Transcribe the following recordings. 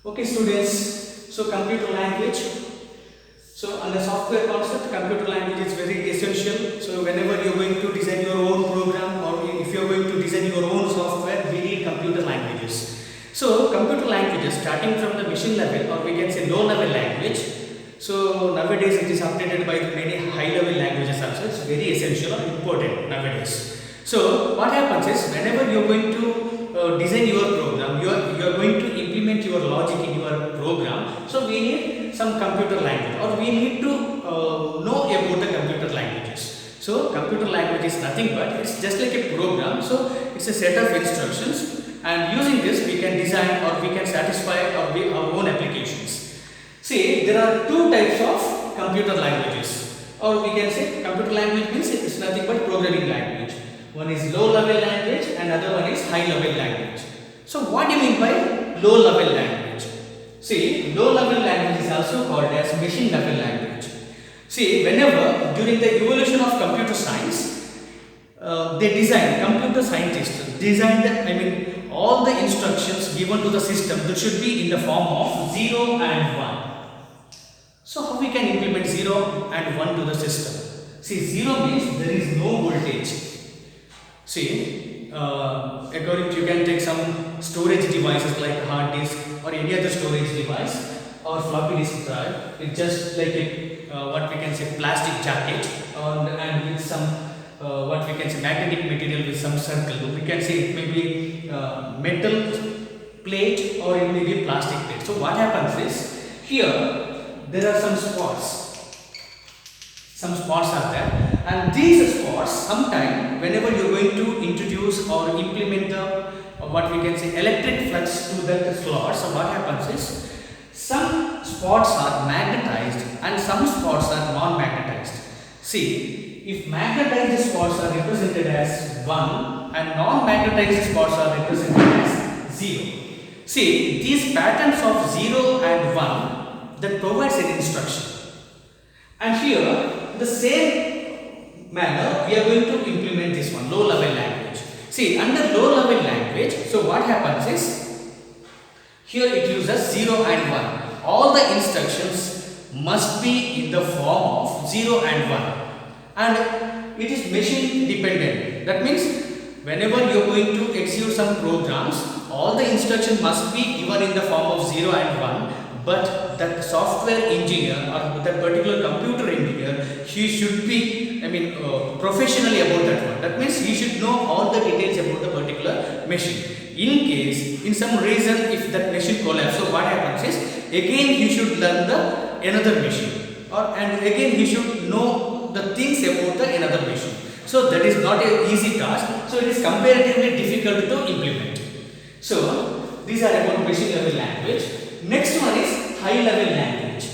Okay students, so computer language. So under software concept, computer language is very essential. So whenever you are going to design your own program or if you are going to design your own software, we need computer languages. So computer languages starting from the machine level, or we can say low level language. So nowadays it is updated by many high level languages also. It's very essential or important nowadays. So what happens is whenever you are going to design your program, you are going to implement your logic in your program. So we need some computer language, or we need to know about the computer languages. So computer language is nothing but it's just like a program. So it's a set of instructions, and using this we can design or we can satisfy our own applications. See, there are two types of computer languages, or we can say computer language means it's nothing but programming language. One is low level language and other one is high level language. So what do you mean by low level language? See, low level language is also called as machine level language. See, whenever during the evolution of computer science, computer scientists designed, all the instructions given to the system that should be in the form of 0 and 1. So how we can implement 0 and 1 to the system? See, 0 means there is no voltage. See, according to, you can take some storage devices like hard disk or any other storage device or floppy disk drive. It's just like a what we can say plastic jacket, and with some what we can say magnetic material with some circle. We can say it may be metal plate or it may be plastic plate. So what happens is here there are some spots. Some spots are there, and these spots sometime whenever you are going to introduce or implement the what we can say electric flux to that slot, so what happens is some spots are magnetized and some spots are non-magnetized. See, if magnetized spots are represented as 1 and non-magnetized spots are represented as 0. See, these patterns of 0 and 1 that provides an instruction. And here, the same manner, we are going to implement this one, low level language. See, under low level language, so what happens is, here it uses 0 and 1. All the instructions must be in the form of 0 and 1. And it is machine dependent. That means, whenever you are going to execute some programs, all the instructions must be given in the form of 0 and 1. But that software engineer or that particular computer engineer, he should be, professionally about that one. That means he should know all the details about the particular machine. In case, in some reason, if that machine collapses, so what happens is, again he should learn another machine, and again he should know the things about the another machine. So that is not an easy task. So it is comparatively difficult to implement. So these are about machine level language. Next one is high level language,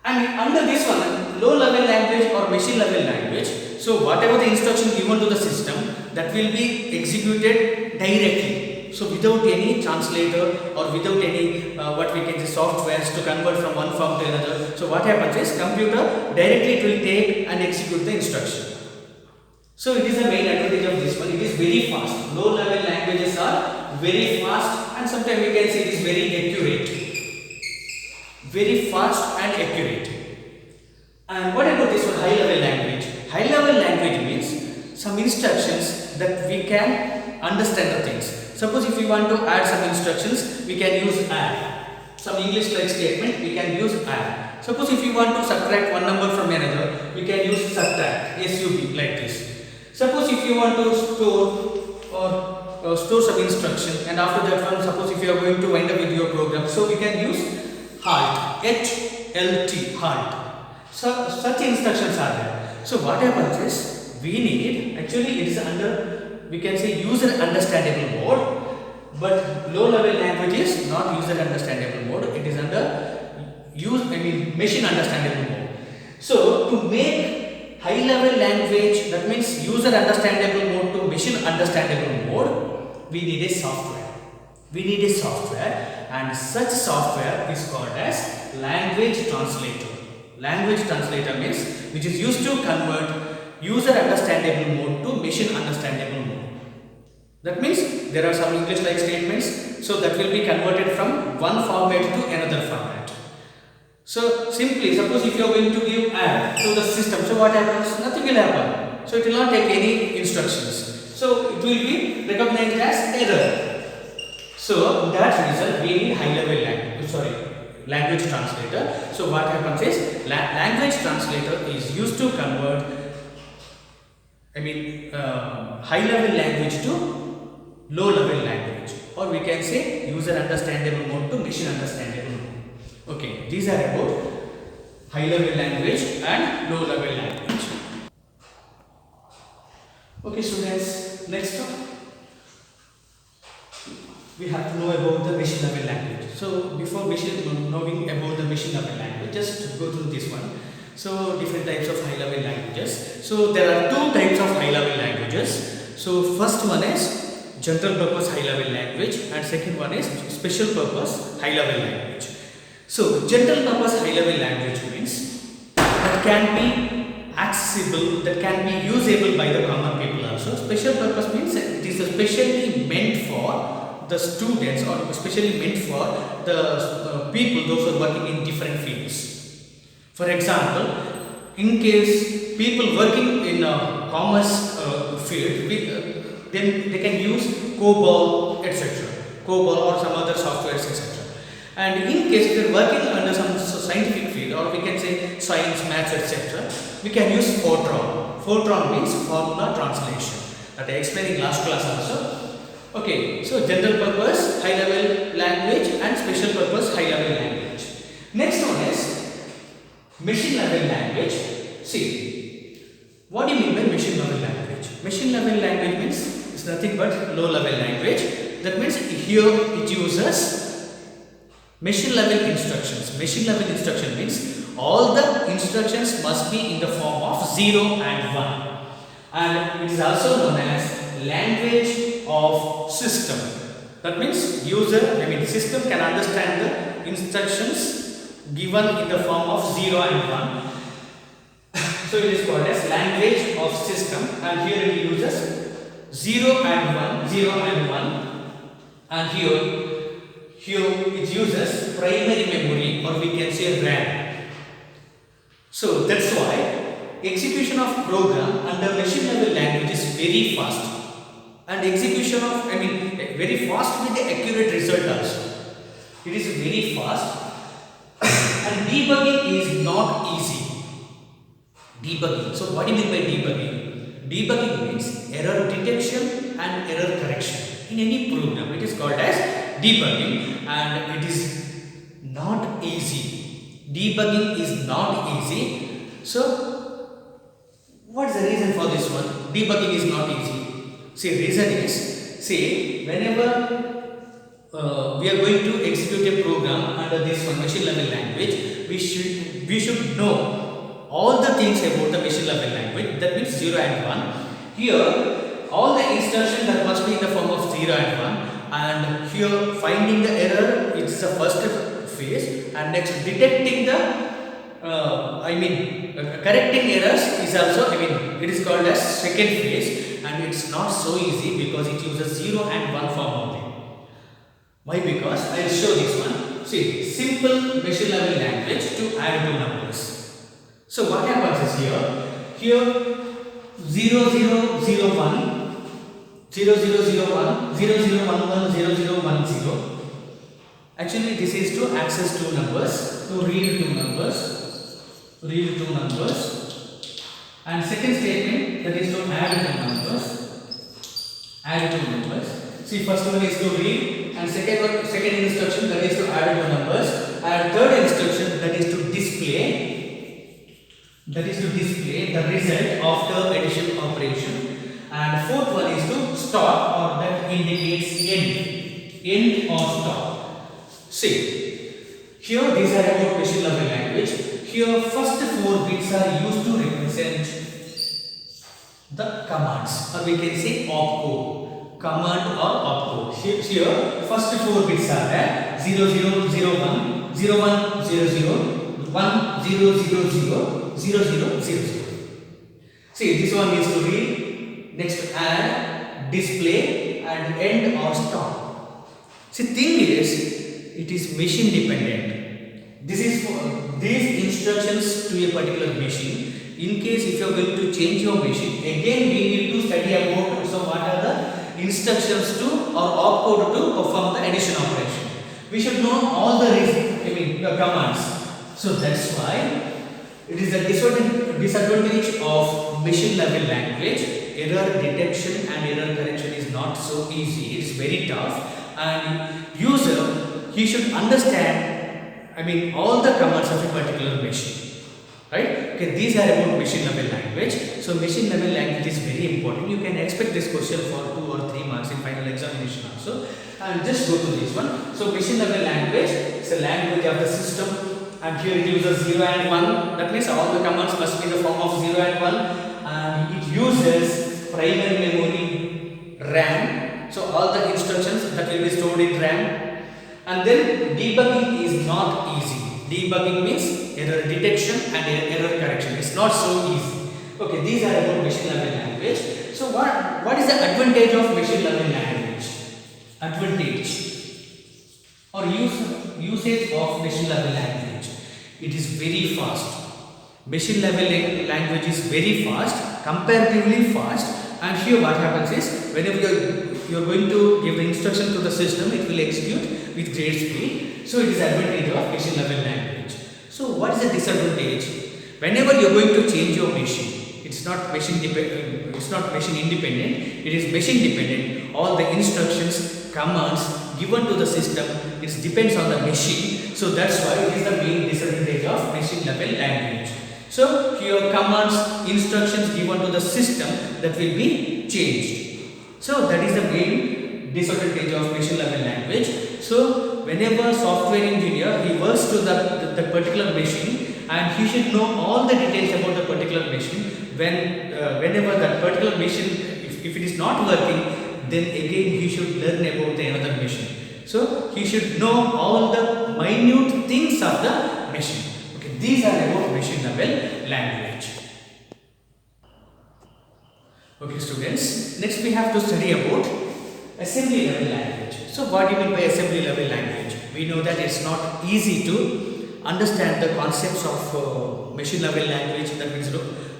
and under this one, low level language or machine level language, so whatever the instruction given to the system, that will be executed directly, so without any translator or without any what we can say softwares to convert from one form to another. So what happens is, computer directly it will take and execute the instruction. So it is the main advantage of this one. It is very fast. Low level languages are very fast, and sometimes we can say it is very accurate. Very fast and accurate. And what about this one, high level language? High level language means some instructions that we can understand the things. Suppose if we want to add some instructions, we can use add. Some English like statement, we can use add. Suppose if you want to subtract one number from another, we can use subtract, SUB, like this. Suppose if you want to store some instruction, and after that one, suppose if you are going to wind up with your program, so we can use halt, HLT, halt. So such instructions are there. So what happens is, we need, actually it is under, we can say user understandable mode, but low level language is not user understandable mode, it is under machine understandable mode. So to make high level language, that means user understandable mode to machine understandable mode, we need a software. We need a software, and such software is called as language translator. Language translator means which is used to convert user understandable mode to machine understandable mode. That means there are some English like statements, so that will be converted from one format to another format. So simply, suppose if you are going to give add to the system, so what happens? Nothing will happen. So it will not take any instructions. So it will be recognized as error. So that result we need high level language translator. So what happens is language translator is used to convert high level language to low level language, or we can say user understandable mode to machine understandable mode. Okay, these are about high level language and low level language. Okay students, next up we have to know about the machine level language. So before knowing about the machine level language, just go through this one. So different types of high level languages. So there are two types of high level languages. So first one is general purpose high level language, and second one is special purpose high level language. So general purpose high level language means that can be accessible, that can be usable by the common people also. Special purpose means it is especially meant for the students, or especially meant for the people, those who are working in different fields. For example, in case people working in a commerce field, then they can use COBOL, etc. COBOL or some other softwares, etc. And in case they are working under some scientific field, or we can say science, maths, etc., we can use Fortran. Fortran means formula translation. That I explained in last class also. Okay, so general purpose high level language and special purpose high level language. Next one is machine level language. See, what do you mean by machine level language? Machine level language means it's nothing but low level language. That means here it uses machine level instructions. Machine level instruction means all the instructions must be in the form of 0 and 1. And it is also known as language of system. That means system can understand the instructions given in the form of 0 and 1. So it is called as language of system, and here it uses 0 and 1, 0 and 1, and here it uses primary memory, or we can say RAM. So that's why execution of program under machine level language is very fast. And execution of, very fast with the accurate result also. It is very fast. And debugging is not easy. Debugging. So what do you mean by debugging? Debugging means error detection and error correction. In any program, it is called as debugging, and it is not easy. Debugging is not easy. So what's the reason for this one? Debugging is not easy. See, reason is, whenever we are going to execute a program under this one machine level language, we should know all the things about the machine level language. That means 0 and 1. Here, all the instructions that must be in the form of 0 and 1, and here finding the error, it's the first phase, and next detecting the correcting errors is also, it is called as second phase. And it's not so easy because it uses 0 and 1 form only. Why? Because I will show this one. See, simple machine level language to add two numbers. So what happens is here 0 0 0 1 0 0 0 1 0 0 1 1 0 0 1 0. Actually this is to access two numbers, to read two numbers. And second statement, that is to add two numbers. See, first one is to read, and second instruction, that is to add two numbers, and third instruction, that is to display the result after addition operation, and fourth one is to stop, or that indicates end or stop. See, here these are about machine level language. Here first 4 bits are used to represent the commands, or we can say opcode, command or opcode. Here first 4 bits are there: 0 0 0 1 0 1 0 0 1 0 0 0 0 0 0 0. See, this one is to read, next to add, display, and end or stop. See, thing is, it is machine dependent. This is for these instructions to a particular machine. In case if you are going to change your machine, again we need to study about so what are the instructions to or opcode to perform the addition operation. We should know all the commands. So that's why it is a disadvantage of machine level language. Error detection and error correction is not so easy. It is very tough, and user he should understand all the commands of a particular machine. Right? Okay, these are about machine level language. So machine level language is very important. You can expect this question for 2 or 3 marks in final examination also. And just go to this one. So machine level language is a language of the system, and here it uses 0 and 1. That means all the commands must be in the form of 0 and 1, and it uses primary memory RAM. So all the instructions that will be stored in RAM. And then debugging is not easy. Debugging means error detection and error correction. It's not so easy. Okay, these are about machine level language. So what is the advantage of machine level language? Advantage or usage of machine level language. It is very fast. Machine level language is very fast, comparatively fast. And here what happens is, whenever you are going to give the instruction to the system, it will execute with great speed. So it is advantage of machine level language. So what is the disadvantage? Whenever you are going to change your machine, it's not machine independent. It is machine dependent. All the instructions, commands given to the system, it depends on the machine. So that's why it is the main disadvantage of machine level language. So here commands, instructions given to the system that will be changed. So that is the main disadvantage of machine level language. So whenever software engineer he works to the particular machine, and he should know all the details about the particular machine. Whenever that particular machine, if it is not working, then again he should learn about the another machine. So he should know all the minute things of the machine. Okay, these are about machine level language. Okay students, next we have to study about assembly level language. So what do you mean by assembly level language? We know that it's not easy to understand the concepts of machine level language. That means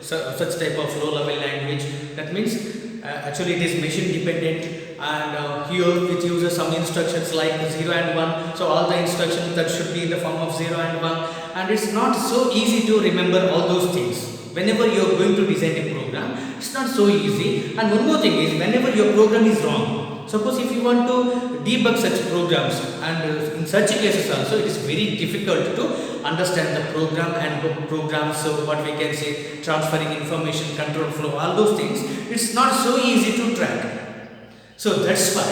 such type of low level language. That means actually it is machine dependent, and here it uses some instructions like 0 and 1. So all the instructions that should be in the form of 0 and 1, and it's not so easy to remember all those things. Whenever you are going to design a program, it's not so easy. And one more thing is, whenever your program is wrong, suppose if you want to debug such programs, and in such cases also it is very difficult to understand the program and programs. So what we can say, transferring information, control flow, all those things, it's not so easy to track. So that's why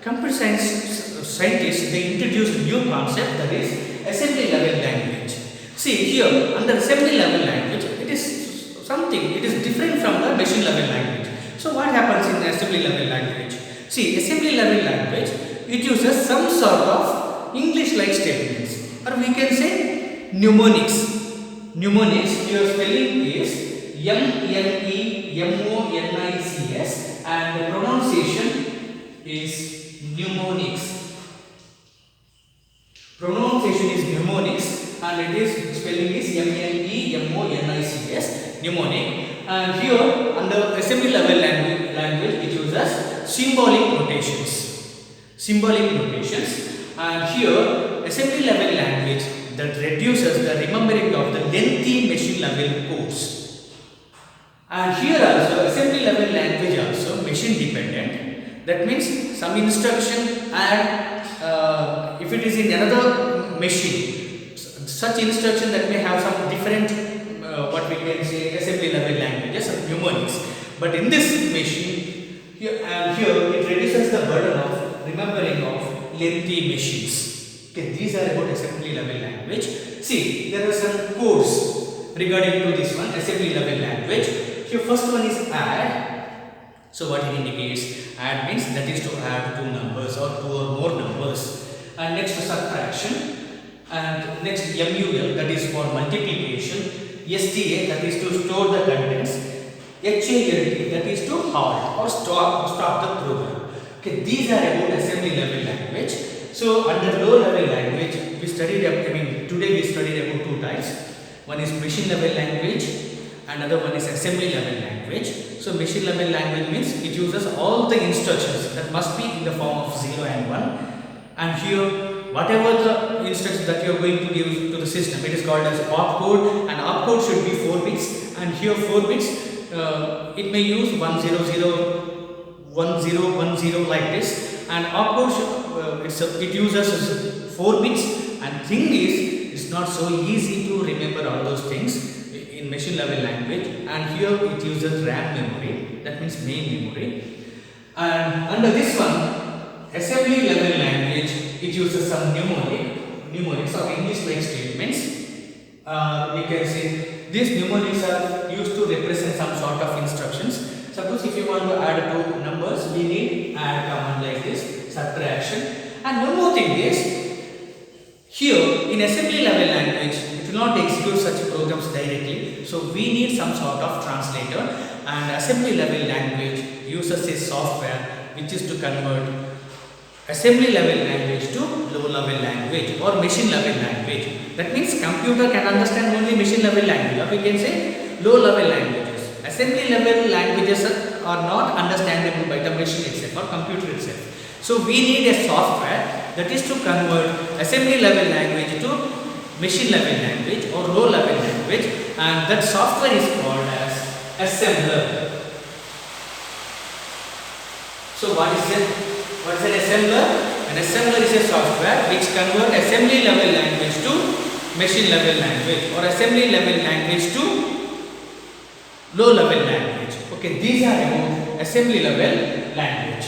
computer scientists they introduced a new concept, that is assembly level language. See here, under assembly level language, it is something, it is different from the machine level language. So what happens in the assembly level language? See, assembly level language, it uses some sort of English-like statements, or we can say mnemonics. Mnemonics, your spelling is M-N-E-M-O-N-I-C-S, and the pronunciation is mnemonics. Pronunciation is mnemonics, and it is spelling is M-N-E-M-O-N-I-C-S, mnemonic. And here under assembly level language it uses symbolic notations. Symbolic notations. And here assembly level language that reduces the remembering of the lengthy machine level codes. And here also assembly level language also machine dependent. That means some instruction, and if it is in another machine, such instruction that may have some different what we can say assembly level languages or mnemonics. But in this machine, here it reduces the burden of remembering of lengthy machines. Okay, these are about assembly level language. See, there are some codes regarding to this one, assembly level language. Here first one is add. So what it indicates, add means that is to add two numbers or two or more numbers. And next subtraction. And next MUL, that is for multiplication. STA, that is to store the contents. HALT, that is to halt or stop the program. Okay, these are about assembly level language. So under low level language, we studied, today we studied about two types. One is machine level language, and another one is assembly level language. So machine level language means it uses all the instructions that must be in the form of 0 and 1. And here, whatever the instructions that you are going to give to the system, it is called as opcode, and opcode should be 4 bits. And here 4 bits, it may use 1001010 like this, and opcode it uses 4 bits. And thing is, it's not so easy to remember all those things in machine level language. And here it uses RAM memory, that means main memory. And under this one, assembly level language, it uses some numerics or English-like statements. We can say these numerics are used to represent some sort of instructions. Suppose if you want to add two numbers, we need add command like this, subtraction. And one more thing is, here in assembly level language, it will not execute such programs directly. So we need some sort of translator, and assembly level language uses a software which is to convert assembly level language to low level language or machine level language. That means computer can understand only machine level language, or we can say low level languages. Assembly level languages are not understandable by the machine itself or computer itself. So we need a software that is to convert assembly level language to machine level language or low level language, and that software is called as assembler. So what is it? What is an assembler? An assembler is a software which converts assembly level language to machine level language or assembly level language to low level language. Okay, these are about assembly level language.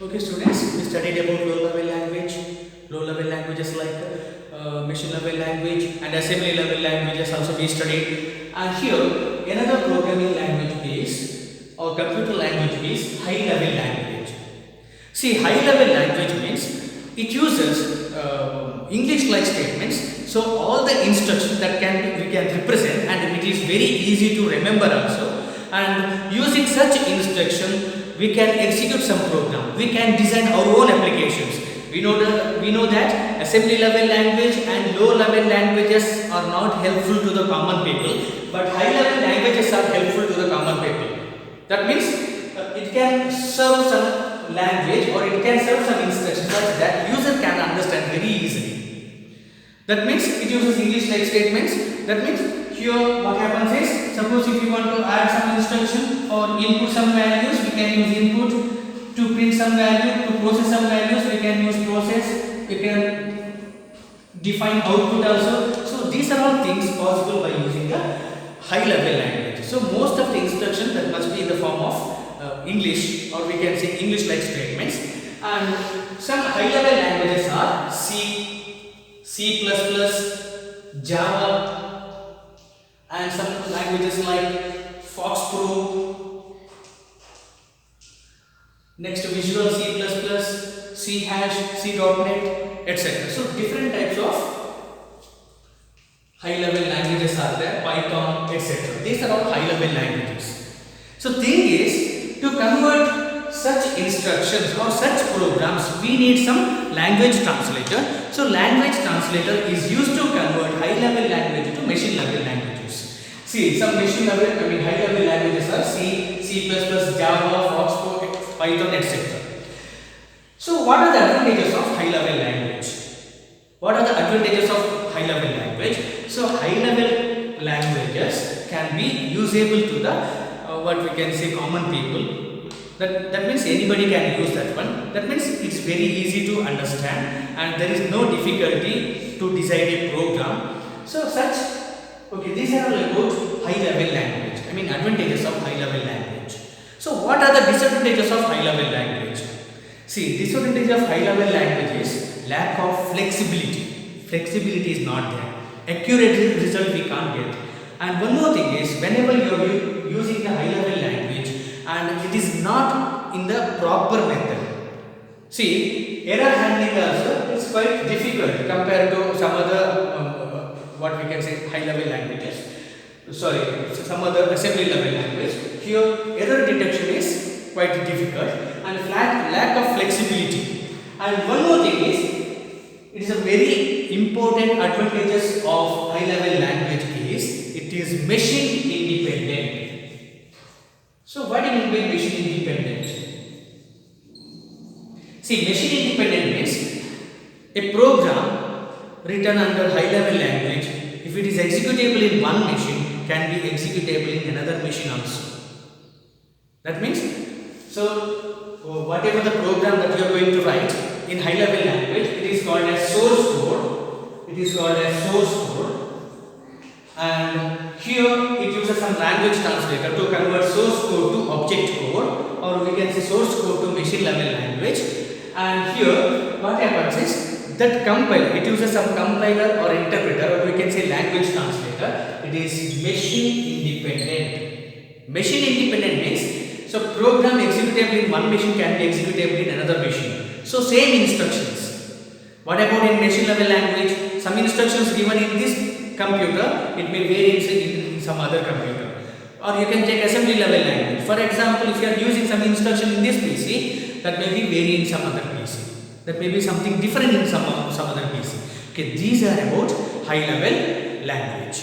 Okay students, we studied about low level language. Low level languages like machine level language and assembly level languages also we studied. And here another programming language is, or computer language is, high level language. See, high level language means it uses English like statements. So all the instructions that we can represent, and it is very easy to remember also. And using such instruction, we can execute some program. We can design our own applications. We know that assembly level language and low level languages are not helpful to the common people, but high level languages are helpful to the common people. That means it can serve some language or it can serve some instructions such that user can understand very easily. That means it uses English like statements. That means here what happens is, suppose if you want to add some instruction or input some values, we can use input. To print some value, to process some values, we can use process. We can define output also. So these are all things possible by using the high level language. So most of the instructions that must be in the form of English, or we can say English like statements. And some high level languages are C, C++, Java, and some languages like Fox Pro. Next, Visual C++, C#, C.NET, etc. So different types of high level languages are there, Python, etc. These are all high level languages. So thing is, to convert such instructions or such programs, we need some language translator. So language translator is used to convert high level language to machine level languages. See, some machine level, high level languages are C, C++, Java, Fox Pro, Python, etc. So what are the advantages of high level language? What are the advantages of high level language? So high level languages can be usable to the what we can say common people. That means anybody can use that one. That means it's very easy to understand and there is no difficulty to design a program. So these are all about high level language. Advantages of high level language. So what are the disadvantages of high level language? See, disadvantage of high level language is lack of flexibility. Flexibility is not there. Accurate result we can't get. And one more thing is, whenever you are using the high level language and it is not in the proper method. See, error handling also is quite difficult compared to some other what we can say high level languages. Some other assembly level language. Here error detection is quite difficult and lack of flexibility. And one more thing is, it is a very important advantages of high level language is it is machine independent. So what do you mean by machine independent? See, machine independent means a program written under high level language, if it is executable in one machine, can be executable in another machine also. That means, so whatever the program that you are going to write in high level language, it is called as source code. It is called as source code, and here it uses some language translator to convert source code to object code, or we can say source code to machine level language. And here what happens is that compiler, it uses some compiler or interpreter, or we can say language translator. It is machine independent. Machine independent means, so program executable in one machine can be executable in another machine. So same instructions. What about in machine level language? Some instructions given in this computer, it may vary in some other computer. Or you can take assembly level language. For example, if you are using some instruction in this PC, that may be vary in some other PC. That may be something different in some other PC. Okay, these are about high level language.